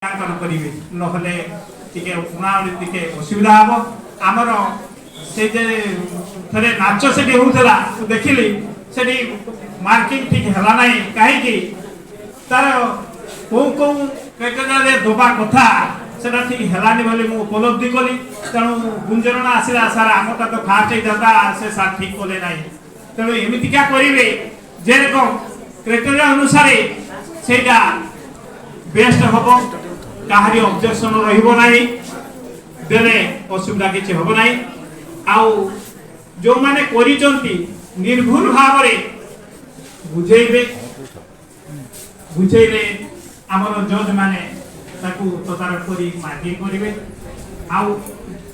करेंगे नहले टिके उणावली टिके असुविधा हम आमर से थे नाच से होता देखिली से मार्किंग ठीक है ना कहीं तार कौ कौ दबा कथा से ठीक है बोली मुझे उपलब्धि कली तेणु गुंजरण आसला सार आमटा तो फास्ट होता से सार ठीक कले ना तेणु एमतीका करेंगे जेरकम क्राइटेरिया अनुसार से बेस्ट हम कहारी ऑब्जेक्शन रहिबो नाही देले असुविधा किछि होबो नाही आउ जो माने करिचंती निर्भुल भाव रे बुझेइबे बुझेइले हमर जज माने ताकू तदारक करी मार्किंग करिवे आउ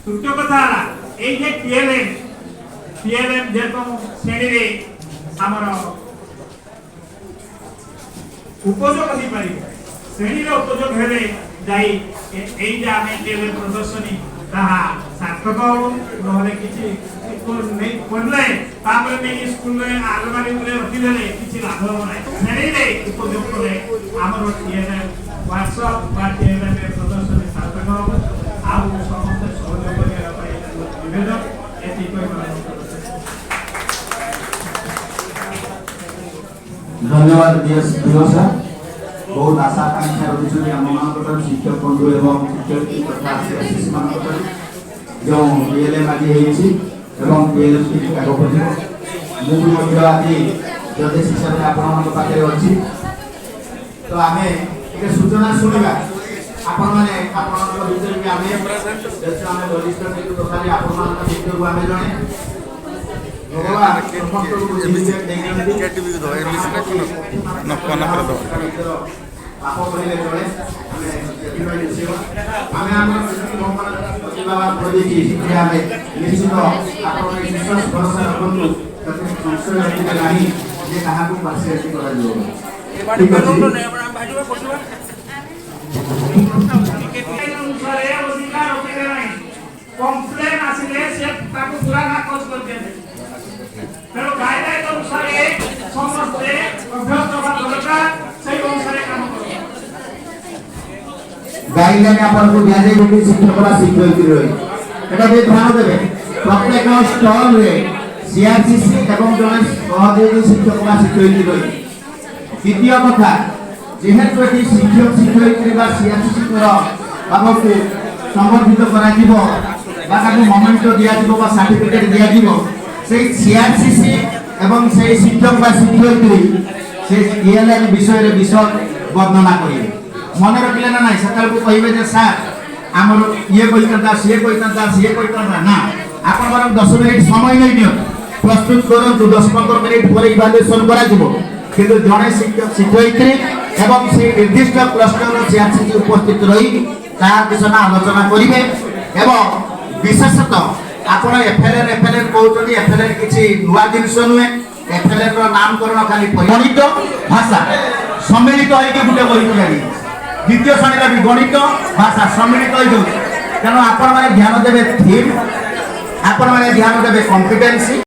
तृतीय कथा हला एई जे पीएलएम जेरकम श्रेणी रे हमर उपयोग होई पारिबे श्रेणी रे उपयोग हेले जाई एई जे आमे केले प्रदर्शनी ताहा सार्थक नहले किछि नै पढले तापर में स्कूल में आलमारी में रखि देले किछि लाभ हो नै श्रेणी रे उपयोग करे हमर टीएलए व्हाट्सएप बा टीएलए में प्रदर्शनी सार्थक हो आउ समस्त सहयोग करे पाई निवेदन एति धन्यवाद दिवस बहुत आशा आकांक्षा रही आम मान शिक्षक बंधु एवं शिक्षक तथा शिशु मान जो पीएलएम आज पीएलएम कागज मुझे आज जजेस हिसाब से आपे अच्छी तो आम एक सूचना शुणा आपण मैंने भितर भी आम रजिस्टर तथा आपण जड़े कंप्लेन आसिले से ताको पूरा नाकच कर देबे तेणु गाइडलाइन अनुसार समस्त अभ्यस्त दरकार से अनुसार काम करो गाइडलाइन आपन को दिया जाय कि शिक्षकरा शिक्षयित्री रही एटा भी ध्यान देबे प्रत्येक स्टॉल रे सीआरसीसी एवं जने सहयोगी शिक्षकरा शिक्षयित्री रही द्वितीय कथा जेहेतु एटी शिक्षक शिक्षयित्री बा सीआरसीसी कर बाबू संबंधित करा जीवो बाकाको मोमेंटो दिया जीवो बा सर्टिफिकेट दिया जीवो से सीआरसीसी एवं से शिक्षक बा शिक्षयित्री से पीएलएम विषय रे विषय वर्णना करिवे मन रखले ना नाही सकाळ को कहिबे जे सर हमर ये कहितंता से कहितंता ना आपण बार 10 मिनिट समय नै दियो प्रस्तुत करंतु 10-15 मिनिट पर इवैल्यूएशन करा जीवो किंतु जणे शिक्षक शिक्षयित्री एवं से निर्दिष्ट क्लस्टर रो सीआरसीसी उपस्थित रही तार दिशना आलोचना करिवे एवं विशेषतः आपण एफएलएन कहउछनी एफएलएन किछि नुवा जिनिस नुहे एफएलएन रो नामकरण खाली गणित भाषा सम्मिलित होइके गुटे बहि तयारी द्वितीय श्रेणी भी गणित भाषा सम्मिलित होई जाउ तेणु आपण माने ध्यान देबे थीम आपण माने ध्यान देबे कॉम्पिटेंसी